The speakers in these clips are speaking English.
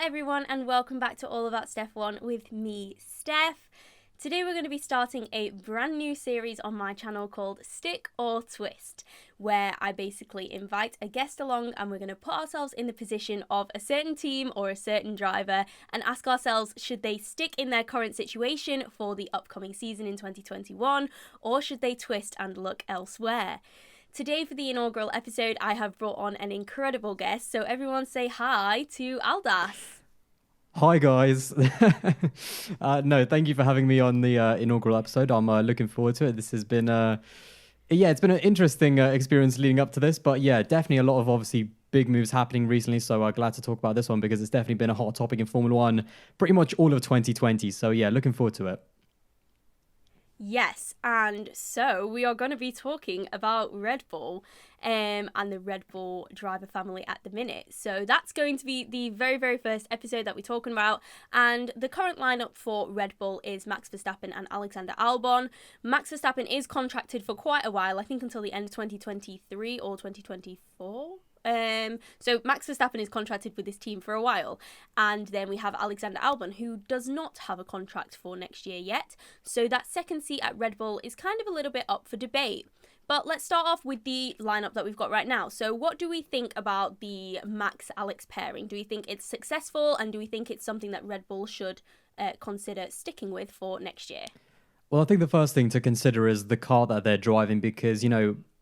everyone, and welcome back to All About Steph 1 with me, Steph. Today we're going to be starting a brand new series on my channel called Stick or Twist, where I basically invite a guest along and we're going to put ourselves in the position of a certain team or a certain driver and ask ourselves, should they stick in their current situation for the upcoming season in 2021, or should they twist and look elsewhere? Today for the inaugural episode, I have brought on an incredible guest, so everyone say hi to Aldas. Hi guys. No, thank you for having me on the inaugural episode. I'm looking forward to it. This has been it's been an interesting experience leading up to this, but yeah, definitely a lot of obviously big moves happening recently, so glad to talk about this one because it's definitely been a hot topic in Formula 1 pretty much all of 2020. So yeah, looking forward to it. Yes, and so we are going to be talking about Red Bull and the Red Bull driver family at the minute. So that's going to be the very, very first episode that we're talking about. And the current lineup for Red Bull is Max Verstappen and Alexander Albon. Max Verstappen is contracted for quite a while, I think until the end of 2023 or 2024. So Max Verstappen is contracted with this team for a while, and then we have Alexander Albon, who does not have a contract for next year yet, so that second seat at Red Bull is kind of a little bit up for debate. But let's start off with the lineup that we've got right now. So what do we think about the Max-Alex pairing? Do we think it's successful, and do we think it's something that Red Bull should consider sticking with for next year? Well, I think the first thing to consider is the car that they're driving because,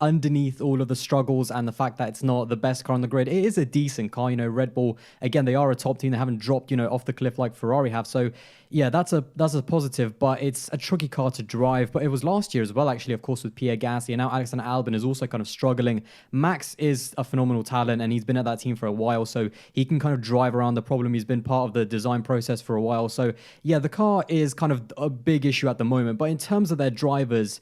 underneath all of the struggles and the fact that it's not the best car on the grid, it is a decent car. Red Bull, again, they are a top team. They haven't dropped, off the cliff like Ferrari have. So, yeah, that's a positive, but it's a tricky car to drive. But it was last year as well, actually, of course, with Pierre, and now Alexander Albon is also kind of struggling. Max is a phenomenal talent, and he's been at that team for a while, so he can kind of drive around the problem. He's been part of the design process for a while. So, yeah, the car is kind of a big issue at the moment. But in terms of their drivers,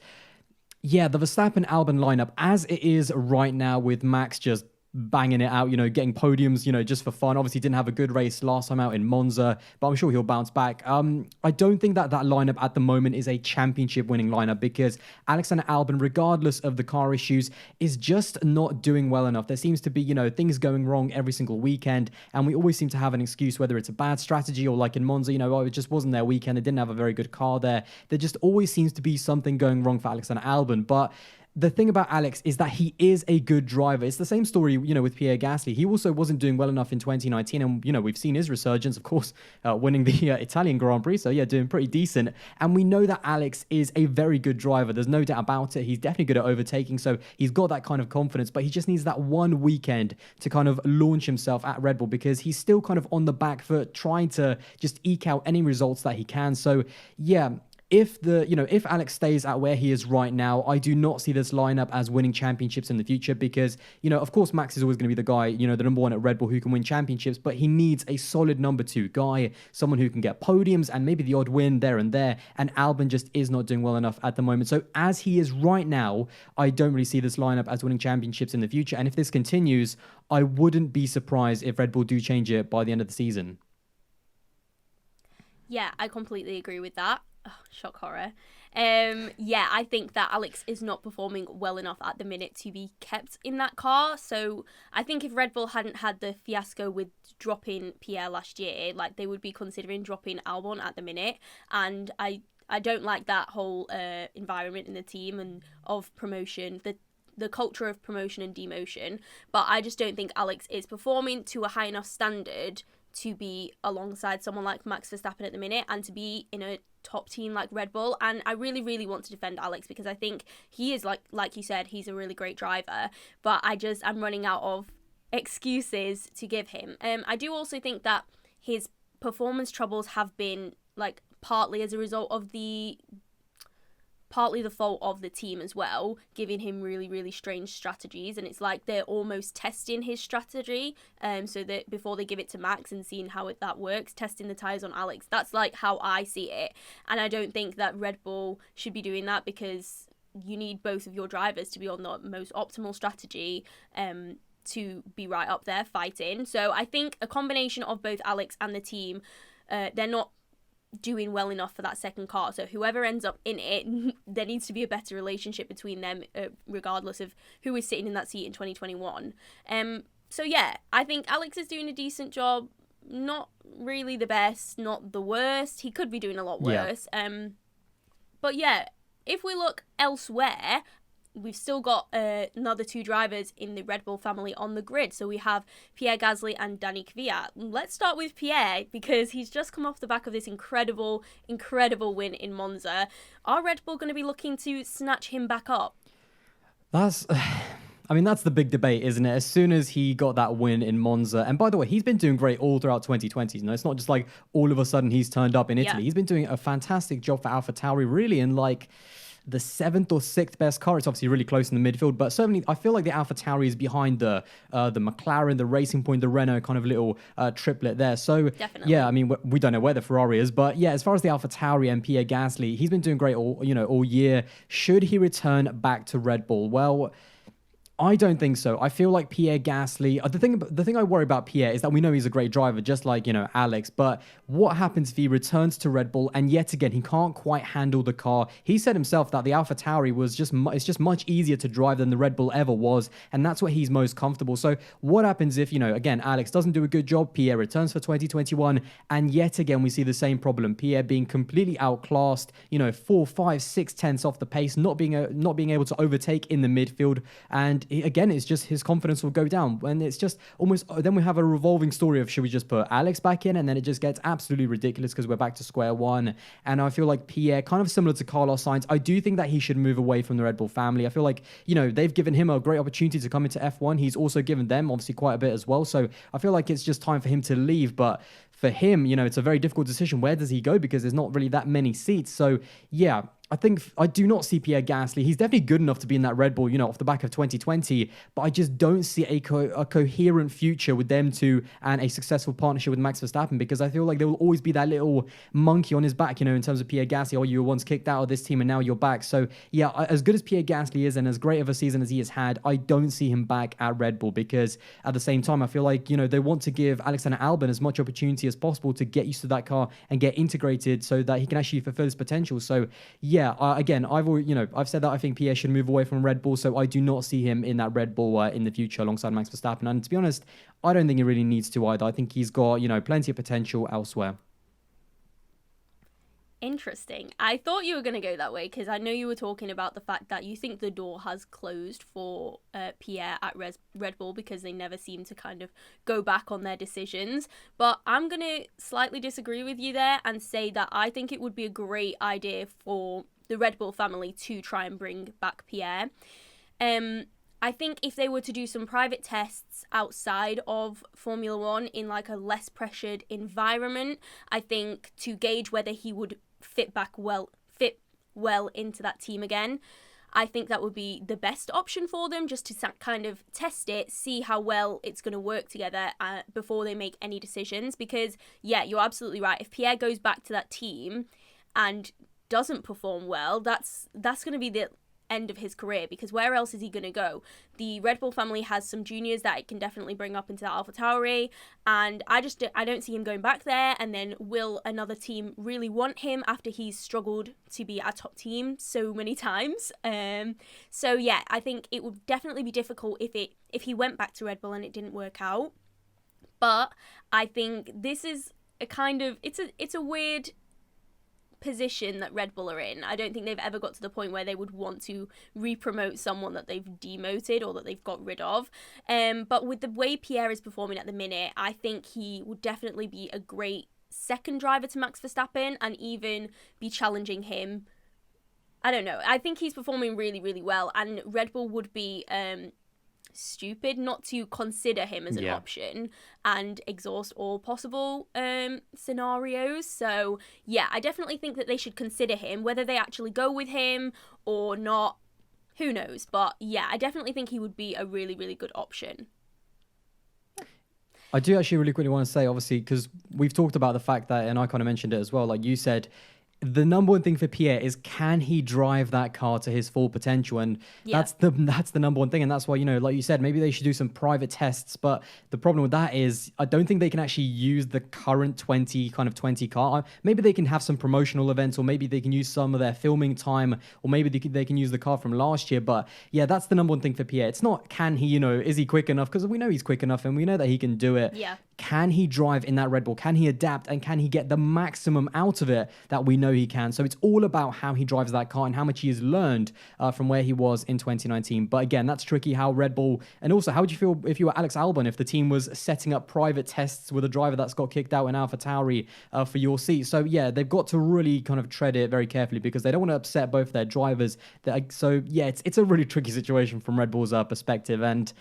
yeah, the Verstappen-Albon lineup, as it is right now with Max just banging it out, getting podiums, just for fun. Obviously didn't have a good race last time out in Monza, but I'm sure he'll bounce back. I don't think that lineup at the moment is a championship winning lineup because Alexander Albon, regardless of the car issues, is just not doing well enough. There seems to be, things going wrong every single weekend, and we always seem to have an excuse, whether it's a bad strategy or like in Monza, it just wasn't their weekend. They didn't have a very good car there. There just always seems to be something going wrong for Alexander Albon, but the thing about Alex is that he is a good driver. It's the same story, with Pierre Gasly. He also wasn't doing well enough in 2019, and, we've seen his resurgence, of course, winning the Italian Grand Prix, so yeah, doing pretty decent. And we know that Alex is a very good driver. There's no doubt about it. He's definitely good at overtaking, so he's got that kind of confidence, but he just needs that one weekend to kind of launch himself at Red Bull because he's still kind of on the back foot, trying to just eke out any results that he can. So, yeah, if Alex stays at where he is right now, I do not see this lineup as winning championships in the future because, of course, Max is always going to be the guy, the number one at Red Bull who can win championships, but he needs a solid number two guy, someone who can get podiums and maybe the odd win there and there. And Albon just is not doing well enough at the moment. So as he is right now, I don't really see this lineup as winning championships in the future. And if this continues, I wouldn't be surprised if Red Bull do change it by the end of the season. Yeah, I completely agree with that. Oh, shock horror. Yeah, I think that Alex is not performing well enough at the minute to be kept in that car. So I think if Red Bull hadn't had the fiasco with dropping Pierre last year, like they would be considering dropping Albon at the minute. And I don't like that whole environment in the team and of promotion, the culture of promotion and demotion. But I just don't think Alex is performing to a high enough standard to be alongside someone like Max Verstappen at the minute and to be in a top team like Red Bull. And I really, really want to defend Alex because I think he is, like you said, he's a really great driver, but I'm running out of excuses to give him. I do also think that his performance troubles have been partly as a result of partly the fault of the team as well, giving him really, really strange strategies. And it's like they're almost testing his strategy so that before they give it to Max and seeing how that works, testing the tyres on Alex. That's like how I see it. And I don't think that Red Bull should be doing that because you need both of your drivers to be on the most optimal strategy to be right up there fighting. So I think a combination of both Alex and the team, they're not doing well enough for that second car. So whoever ends up in it, there needs to be a better relationship between them, regardless of who is sitting in that seat in 2021. So yeah, I think Alex is doing a decent job. not really the best, not the worst. He could be doing a lot worse. But yeah, if we look elsewhere, we've still got another 2 drivers in the Red Bull family on the grid. So we have Pierre Gasly and Danny Kvyat. Let's start with Pierre, because he's just come off the back of this incredible win in Monza. Are Red Bull going to be looking to snatch him back up? That's the big debate, isn't it? As soon as he got that win in Monza, and by the way, he's been doing great all throughout 2020. You know, it's not just like all of a sudden he's turned up in Italy. Yeah. He's been doing a fantastic job for AlphaTauri, really, in like the 7th or 6th best car. It's obviously really close in the midfield, but certainly I feel like the AlphaTauri is behind the McLaren, the Racing Point, the Renault kind of little triplet there. So Definitely. yeah, I mean, we don't know where the Ferrari is, but yeah, as far as the AlphaTauri and Pierre Gasly, he's been doing great all year. Should he return back to Red Bull? Well, I don't think so. I feel like Pierre Gasly, the thing I worry about Pierre is that we know he's a great driver, just like, Alex, but what happens if he returns to Red Bull and yet again, he can't quite handle the car? He said himself that the AlphaTauri it's just much easier to drive than the Red Bull ever was, and that's where he's most comfortable. So what happens if, again, Alex doesn't do a good job, Pierre returns for 2021, and yet again, we see the same problem, Pierre being completely outclassed, 4, 5, 6 tenths off the pace, not being able to overtake in the midfield, and again, it's just his confidence will go down. And it's just almost, then we have a revolving story of should we just put Alex back in? And then it just gets absolutely ridiculous because we're back to square one. And I feel like Pierre, kind of similar to Carlos Sainz, I do think that he should move away from the Red Bull family. I feel like, they've given him a great opportunity to come into F1. He's also given them obviously quite a bit as well. So I feel like it's just time for him to leave. But for him, it's a very difficult decision. Where does he go? Because there's not really that many seats. So yeah, I think I do not see Pierre Gasly. He's definitely good enough to be in that Red Bull, off the back of 2020, but I just don't see a coherent future with them two and a successful partnership with Max Verstappen, because I feel like there will always be that little monkey on his back, in terms of Pierre Gasly. Oh, you were once kicked out of this team and now you're back. So yeah, as good as Pierre Gasly is and as great of a season as he has had, I don't see him back at Red Bull, because at the same time, I feel like, they want to give Alexander Albon as much opportunity as possible to get used to that car and get integrated so that he can actually fulfill his potential. So yeah, again, I've said that I think Pierre should move away from Red Bull, so I do not see him in that Red Bull in the future alongside Max Verstappen. And to be honest, I don't think he really needs to either. I think he's got, plenty of potential elsewhere. Interesting. I thought you were going to go that way, because I know you were talking about the fact that you think the door has closed for Pierre at Red Bull, because they never seem to kind of go back on their decisions. But I'm going to slightly disagree with you there and say that I think it would be a great idea for the Red Bull family to try and bring back Pierre. I think if they were to do some private tests outside of Formula One in like a less pressured environment, I think to gauge whether he would fit well into that team again, I think that would be the best option for them, just to kind of test it, see how well it's going to work together before they make any decisions. Because yeah, you're absolutely right. If Pierre goes back to that team and doesn't perform well, that's going to be the end of his career, because where else is he going to go? The Red Bull family has some juniors that it can definitely bring up into the AlphaTauri, and I don't see him going back there. And then will another team really want him after he's struggled to be a top team so many times? So yeah, I think it would definitely be difficult if he went back to Red Bull and it didn't work out. But I think this is a kind of it's a weird position that Red Bull are in. I don't think they've ever got to the point where they would want to re-promote someone that they've demoted or that they've got rid of. But with the way Pierre is performing at the minute, I think he would definitely be a great second driver to Max Verstappen and even be challenging him. I don't know. I think he's performing really, really well, and Red Bull would be stupid not to consider him as an option and exhaust all possible scenarios. So yeah, I definitely think that they should consider him. Whether they actually go with him or not, who knows? But yeah, I definitely think he would be a really, really good option. I do actually really quickly want to say, obviously, because we've talked about the fact that, and I kind of mentioned it as well, like you said, the number one thing for Pierre is, can he drive that car to his full potential? And that's the number one thing. And that's why, like you said, maybe they should do some private tests. But the problem with that is I don't think they can actually use the current 20 car. Maybe they can have some promotional events, or maybe they can use some of their filming time, or maybe they can use the car from last year. But yeah, that's the number one thing for Pierre. It's not, can he, is he quick enough? Because we know he's quick enough and we know that he can do it. Yeah. can he drive in that Red Bull? Can he adapt and can he get the maximum out of it that we know he can? So it's all about how he drives that car and how much he has learned from where he was in 2019. But again, that's tricky how Red Bull, and also how would you feel if you were Alex Albon, if the team was setting up private tests with a driver that's got kicked out in AlphaTauri for your seat? So yeah, they've got to really kind of tread it very carefully because they don't want to upset both their drivers. So yeah, it's a really tricky situation from Red Bull's perspective. And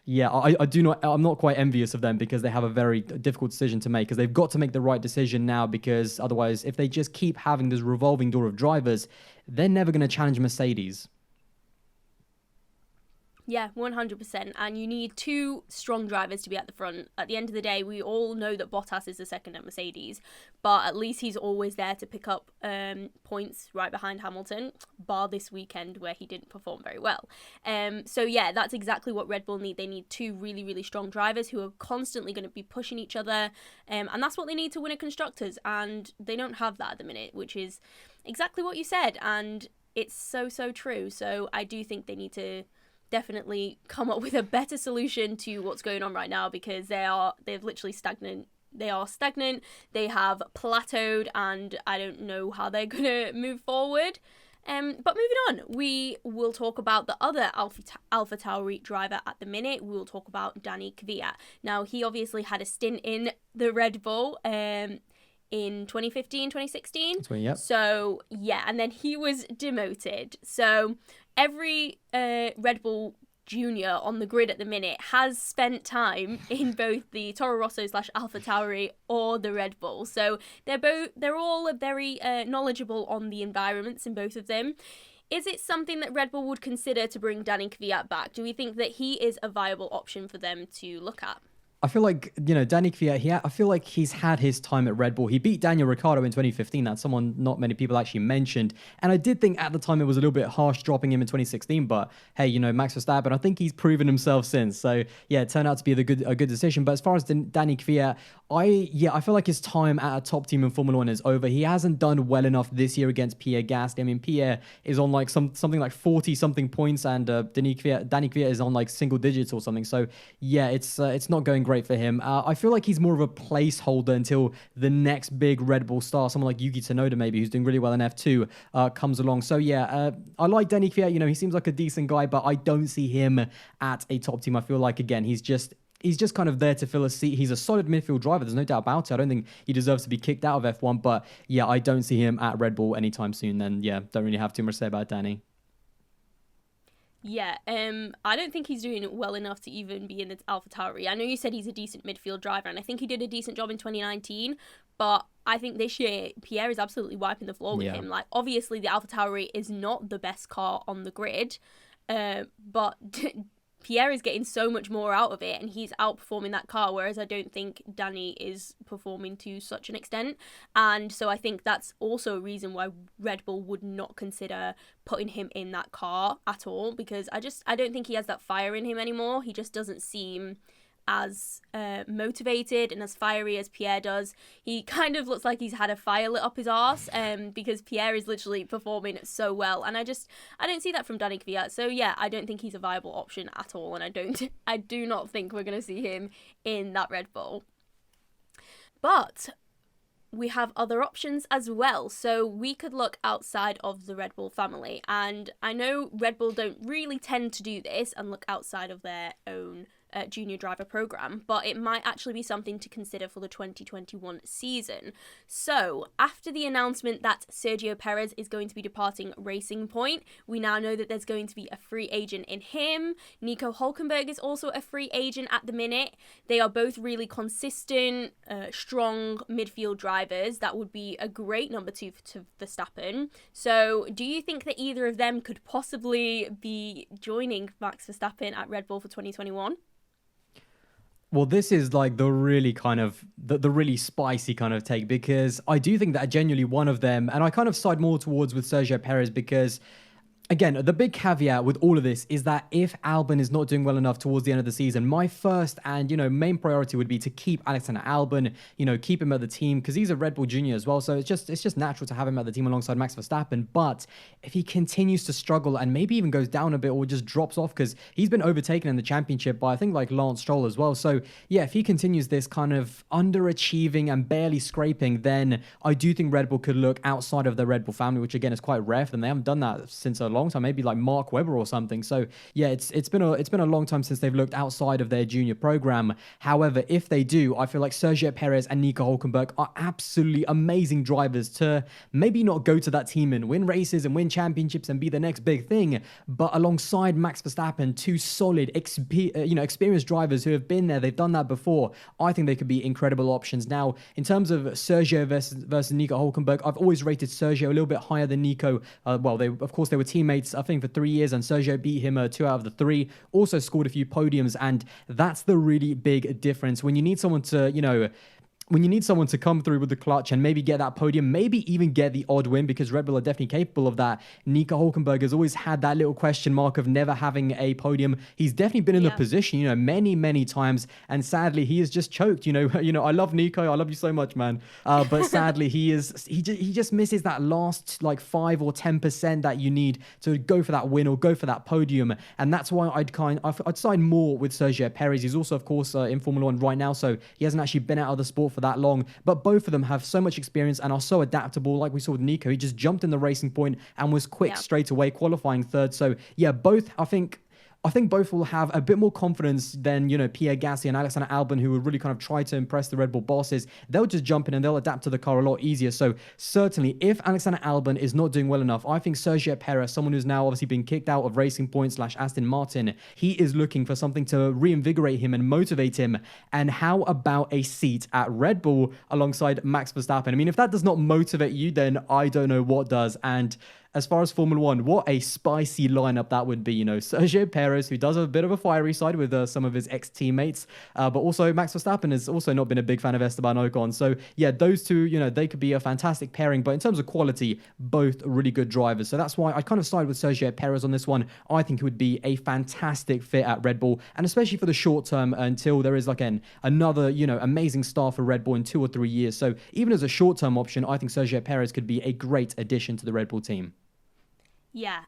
yeah, I'm not quite envious of them because they have a very difficult decision to make because they've got to make the right decision now because otherwise, if they just keep having this revolving door of drivers, they're never going to challenge Mercedes. Yeah, 100%. And you need two strong drivers to be at the front. At the end of the day, we all know that Bottas is the second at Mercedes, but at least he's always there to pick up points right behind Hamilton, bar this weekend where he didn't perform very well. So yeah, that's exactly what Red Bull need. They need two really, really strong drivers who are constantly going to be pushing each other, and that's what they need to win a Constructors, and they don't have that at the minute, which is exactly what you said, and it's so, so true. So I do think they need to definitely come up with a better solution to what's going on right now because they've literally stagnant. They are stagnant. They have plateaued, and I don't know how they're gonna move forward. But moving on, we will talk about the other AlphaTauri driver at the minute. We will talk about Danny Kavia. Now, he obviously had a stint in the Red Bull in 2015, 2016. Yep. So, yeah, and then he was demoted. So, every Red Bull junior on the grid at the minute has spent time in both the Toro Rosso / AlphaTauri or the Red Bull. So, they're all very knowledgeable on the environments in both of them. Is it something that Red Bull would consider to bring Danny Kvyat back? Do we think that he is a viable option for them to look at? I feel like, Danny Kvyat, I feel like he's had his time at Red Bull. He beat Daniel Ricciardo in 2015. That's someone not many people actually mentioned. And I did think at the time it was a little bit harsh dropping him in 2016. But hey, Max Verstappen, I think he's proven himself since. So yeah, it turned out to be a good decision. But as far as Danny Kvyat, I feel like his time at a top team in Formula 1 is over. He hasn't done well enough this year against Pierre Gasly. I mean, Pierre is on like something like 40-something points, and Danny Kvyat is on like single digits or something. So yeah, it's not going great for him. I feel like he's more of a placeholder until the next big Red Bull star, someone like Yuki Tsunoda maybe, who's doing really well in F2, comes along. So yeah, I like Danny Kvyat. He seems like a decent guy, but I don't see him at a top team. I feel like, again, he's just kind of there to fill a seat. He's a solid midfield driver. There's no doubt about it. I don't think he deserves to be kicked out of F1, but yeah, I don't see him at Red Bull anytime soon. Then yeah, don't really have too much to say about Danny. Yeah, I don't think he's doing well enough to even be in the AlphaTauri. I know you said he's a decent midfield driver, and I think he did a decent job in 2019, but I think this year, Pierre is absolutely wiping the floor with him. Like, obviously, the AlphaTauri is not the best car on the grid, but Pierre is getting so much more out of it, and he's outperforming that car, whereas I don't think Danny is performing to such an extent. And so I think that's also a reason why Red Bull would not consider putting him in that car at all, because I don't think he has that fire in him anymore. He just doesn't seem as motivated and as fiery as Pierre does. He kind of looks like he's had a fire lit up his arse, because Pierre is literally performing so well, and I don't see that from Danny Kvyat. So yeah, I don't think he's a viable option at all, and I do not think we're going to see him in that Red Bull. But we have other options as well, so we could look outside of the Red Bull family, and I know Red Bull don't really tend to do this and look outside of their own junior driver program, but it might actually be something to consider for the 2021 season. So after the announcement that Sergio Perez is going to be departing Racing Point, we now know that there's going to be a free agent in him. Nico Hulkenberg is also a free agent at the minute. They are both really consistent, strong midfield drivers that would be a great number two to Verstappen. So do you think that either of them could possibly be joining Max Verstappen at Red Bull for 2021? Well, this is like the really kind of the really spicy kind of take, because I do think that genuinely one of them, and I kind of side more towards with Sergio Perez, because Again, the big caveat with all of this is that if Albon is not doing well enough towards the end of the season, my first and, main priority would be to keep Alexander Albon, keep him at the team because he's a Red Bull junior as well. So it's just natural to have him at the team alongside Max Verstappen. But if he continues to struggle and maybe even goes down a bit or just drops off because he's been overtaken in the championship by, I think, like Lance Stroll as well. So yeah, if he continues this kind of underachieving and barely scraping, then I do think Red Bull could look outside of the Red Bull family, which again is quite rare for them. They haven't done that since a long time, maybe like Mark Webber or something. So yeah, it's been a long time since they've looked outside of their junior program. However, if they do, I feel like Sergio Perez and Nico Hulkenberg are absolutely amazing drivers to maybe not go to that team and win races and win championships and be the next big thing, but alongside Max Verstappen, two solid, experienced drivers who have been there, they've done that before. I think they could be incredible options. Now, in terms of Sergio versus Nico Hulkenberg, I've always rated Sergio a little bit higher than Nico. They were teammates, I think, for 3 years, and Sergio beat him 2 out of the 3. Also scored a few podiums, and that's the really big difference when you need someone to, when you need someone to come through with the clutch and maybe get that podium, maybe even get the odd win, because Red Bull are definitely capable of that. Nico Hulkenberg has always had that little question mark of never having a podium. He's definitely been in the position, many times, and sadly he has just choked. I love Nico, I love you so much, man. But sadly he just misses that last like 5 or 10% that you need to go for that win or go for that podium, and that's why I'd side more with Sergio Perez. He's also, of course, in Formula One right now, so he hasn't actually been out of the sport for that long, but both of them have so much experience and are so adaptable. Like we saw with Nico, he just jumped in the racing point and was quick straight away, qualifying third. So yeah, both, I think both will have a bit more confidence than, Pierre Gasly and Alexander Albon, who will really kind of try to impress the Red Bull bosses. They'll just jump in and they'll adapt to the car a lot easier. So certainly, if Alexander Albon is not doing well enough, I think Sergio Perez, someone who's now obviously been kicked out of Racing Point / Aston Martin, he is looking for something to reinvigorate him and motivate him. And how about a seat at Red Bull alongside Max Verstappen? I mean, if that does not motivate you, then I don't know what does. And as far as Formula One, what a spicy lineup that would be. Sergio Perez, who does have a bit of a fiery side with some of his ex-teammates, but also Max Verstappen has also not been a big fan of Esteban Ocon. So yeah, those two, they could be a fantastic pairing, but in terms of quality, both really good drivers. So that's why I kind of side with Sergio Perez on this one. I think it would be a fantastic fit at Red Bull, and especially for the short term until there is another, amazing star for Red Bull in 2 or 3 years. So even as a short-term option, I think Sergio Perez could be a great addition to the Red Bull team. Yeah,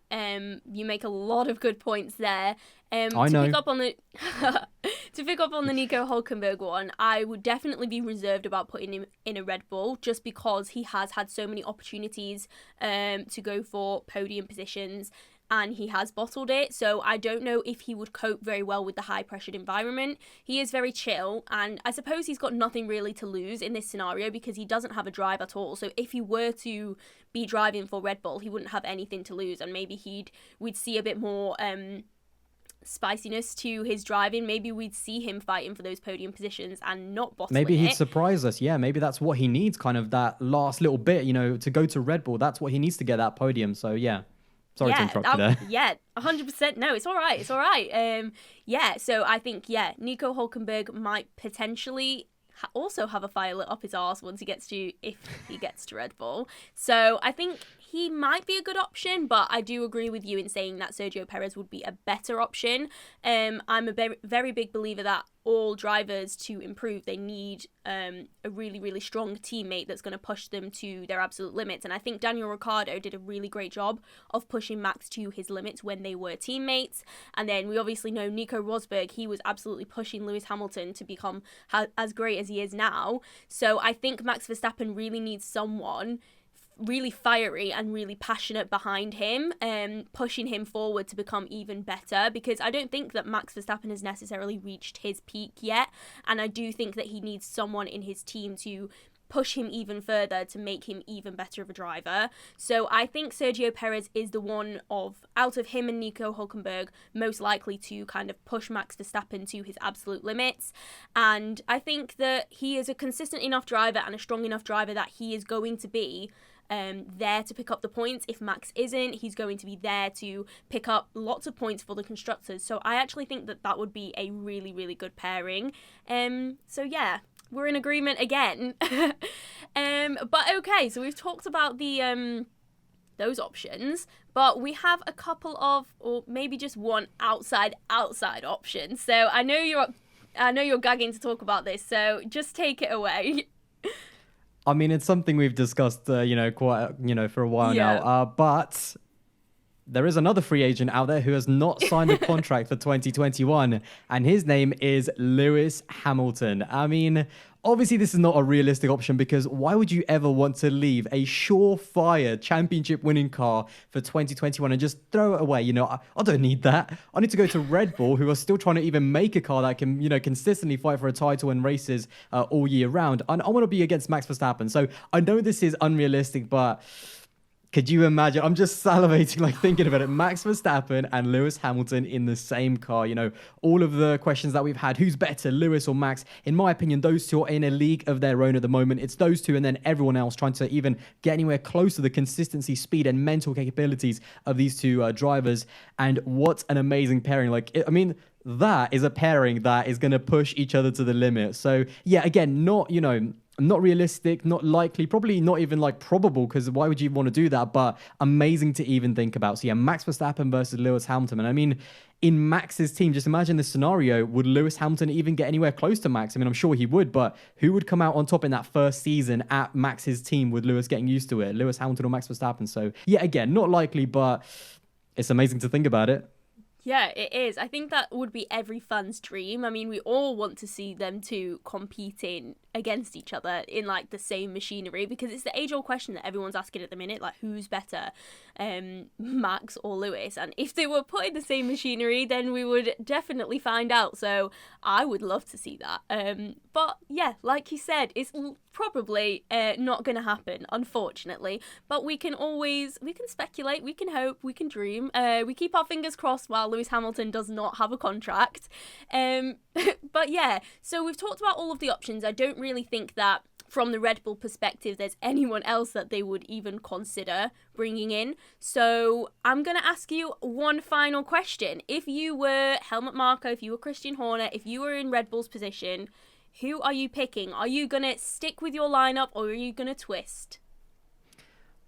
you make a lot of good points there. I know. To pick up on the Nico Hulkenberg one, I would definitely be reserved about putting him in a Red Bull just because he has had so many opportunities to go for podium positions, and he has bottled it. So I don't know if he would cope very well with the high-pressured environment. He is very chill, and I suppose he's got nothing really to lose in this scenario because he doesn't have a drive at all. So if he were to be driving for Red Bull, he wouldn't have anything to lose, and maybe we'd see a bit more spiciness to his driving. Maybe we'd see him fighting for those podium positions and not bottling Maybe he'd it. surprise us. Yeah, maybe that's what he needs, kind of that last little bit, to go to Red Bull. That's what he needs to get that podium. So yeah. Sorry to interrupt you there. Yeah, 100%. No, it's all right. It's all right. So I think, Nico Hulkenberg might potentially also have a fire lit up his arse if he gets to Red Bull. So I think he might be a good option, but I do agree with you in saying that Sergio Perez would be a better option. I'm a very, very big believer that all drivers, to improve, they need a really, really strong teammate that's going to push them to their absolute limits. And I think Daniel Ricciardo did a really great job of pushing Max to his limits when they were teammates. And then we obviously know Nico Rosberg, he was absolutely pushing Lewis Hamilton to become as great as he is now. So I think Max Verstappen really needs someone really fiery and really passionate behind him, pushing him forward to become even better, because I don't think that Max Verstappen has necessarily reached his peak yet, and I do think that he needs someone in his team to push him even further to make him even better of a driver. So I think Sergio Perez is the one out of him and Nico Hulkenberg most likely to kind of push Max Verstappen to his absolute limits. And I think that he is a consistent enough driver and a strong enough driver that he is going to be there to pick up the points. If Max isn't, he's going to be there to pick up lots of points for the constructors. So I actually think that would be a really, really good pairing. So yeah, we're in agreement again. But okay, so we've talked about the those options. But we have a couple of, or maybe just one outside option. So I know you're gagging to talk about this, so just take it away. I mean, it's something we've discussed, quite, for a while now. But there is another free agent out there who has not signed a contract for 2021, and his name is Lewis Hamilton. I mean, obviously this is not a realistic option, because why would you ever want to leave a surefire championship winning car for 2021 and just throw it away? I don't need that. I need to go to Red Bull, who are still trying to even make a car that can, consistently fight for a title and races all year round. And I want to be against Max Verstappen. So I know this is unrealistic, but could you imagine? I'm just salivating, thinking about it. Max Verstappen and Lewis Hamilton in the same car. All of the questions that we've had, who's better, Lewis or Max? In my opinion, those two are in a league of their own at the moment. It's those two and then everyone else trying to even get anywhere close to the consistency, speed, and mental capabilities of these two drivers. And what an amazing pairing. That is a pairing that is going to push each other to the limit. So, yeah, again, not realistic, not likely, probably not even probable, because why would you want to do that? But amazing to even think about. So yeah, Max Verstappen versus Lewis Hamilton. And I mean, in Max's team, just imagine this scenario. Would Lewis Hamilton even get anywhere close to Max? I mean, I'm sure he would, but who would come out on top in that first season at Max's team with Lewis getting used to it? Lewis Hamilton or Max Verstappen? So yeah, again, not likely, but it's amazing to think about it. Yeah, it is. I think that would be every fan's dream. I mean, we all want to see them two competing against each other in the same machinery, because it's the age-old question that everyone's asking at the minute, who's better, Max or Lewis? And if they were put in the same machinery, then we would definitely find out. So I would love to see that. But yeah, like you said, it's probably not going to happen, unfortunately. But we can speculate, we can hope, we can dream. We keep our fingers crossed while Lewis Hamilton does not have a contract. But yeah, so we've talked about all of the options. I don't really think that from the Red Bull perspective there's anyone else that they would even consider bringing in. So I'm going to ask you one final question. If you were Helmut Marko, if you were Christian Horner, if you were in Red Bull's position, who are you picking? Are you going to stick with your lineup, or are you going to twist?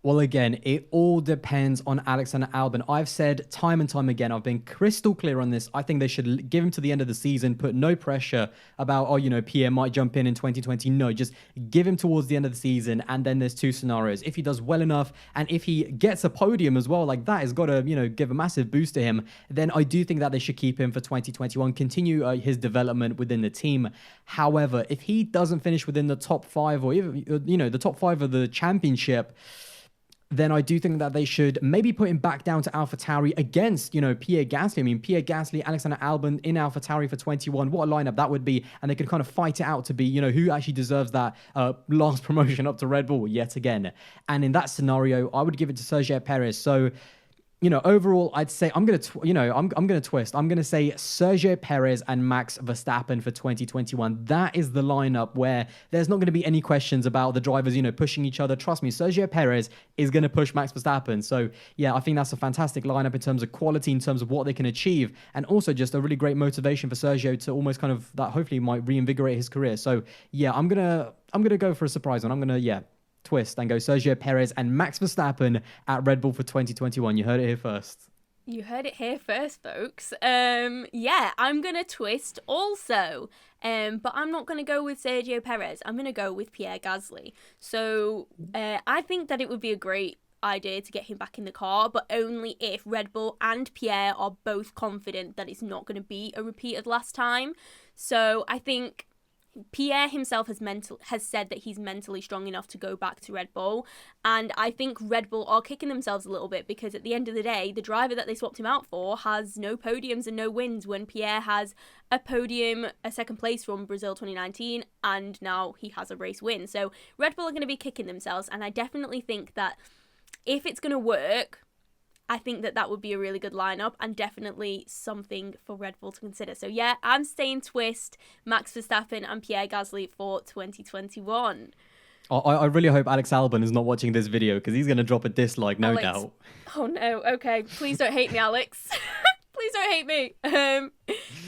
Well, again, it all depends on Alexander Albon. I've said time and time again, I've been crystal clear on this. I think they should give him to the end of the season, put no pressure about, Pierre might jump in 2020. No, just give him towards the end of the season. And then there's two scenarios. If he does well enough, and if he gets a podium as well, that has got to, give a massive boost to him, then I do think that they should keep him for 2021, continue his development within the team. However, if he doesn't finish within the top five, or even, the top five of the championship, then I do think that they should maybe put him back down to AlphaTauri against, Pierre Gasly. I mean, Pierre Gasly, Alexander Albon in AlphaTauri for 21. What a lineup that would be. And they could kind of fight it out to be, who actually deserves that last promotion up to Red Bull yet again. And in that scenario, I would give it to Sergio Perez. So, overall, I'd say I'm going to twist. I'm going to say Sergio Perez and Max Verstappen for 2021. That is the lineup where there's not going to be any questions about the drivers, pushing each other. Trust me, Sergio Perez is going to push Max Verstappen. So, yeah, I think that's a fantastic lineup in terms of quality, in terms of what they can achieve, and also just a really great motivation for Sergio to almost kind of that hopefully might reinvigorate his career. So, yeah, I'm going to go for a surprise one. I'm going to, twist and go Sergio Perez and Max Verstappen at Red Bull for 2021. You heard it here first. You heard it here first, folks. I'm going to twist also. But I'm not going to go with Sergio Perez. I'm going to go with Pierre Gasly. So I think that it would be a great idea to get him back in the car, but only if Red Bull and Pierre are both confident that it's not going to be a repeat of last time. So I think Pierre himself has said that he's mentally strong enough to go back to Red Bull, and I think Red Bull are kicking themselves a little bit, because at the end of the day, the driver that they swapped him out for has no podiums and no wins, when Pierre has a podium, a second place from Brazil 2019, and now he has a race win. So Red Bull are going to be kicking themselves, and I definitely think that if it's going to work, I think that would be a really good lineup, and definitely something for Red Bull to consider. So yeah, I'm staying twist, Max Verstappen and Pierre Gasly for 2021. I really hope Alex Albon is not watching this video, because he's going to drop a dislike, no doubt. Oh no, okay. Please don't hate me, Alex. Please don't hate me.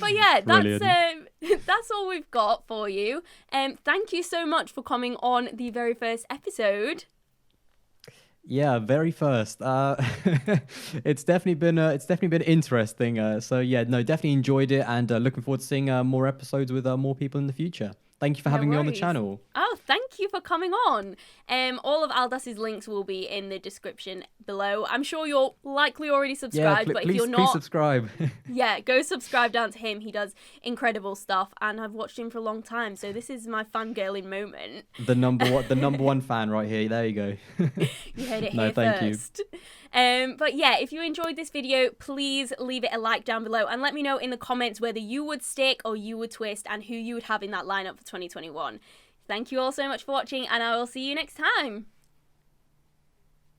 But yeah, that's all we've got for you. Thank you so much for coming on the very first episode. Yeah, very first. It's definitely been interesting. So yeah, no, definitely enjoyed it, and looking forward to seeing more episodes with more people in the future. Thank you for No having me on the worries. channel. Oh, thank you for coming on. All of Aldas's links will be in the description below. I'm sure you're likely already Yeah, subscribed, but if you're please not, subscribe. yeah, go subscribe down to him. He does incredible stuff, and I've watched him for a long time, so this is my fangirling moment. The number one fan right here. There you go. You heard it No, here thank you. first. But yeah, if you enjoyed this video, please leave it a like down below and let me know in the comments whether you would stick or you would twist and who you would have in that lineup for 2021. Thank you all so much for watching, and I will see you next time.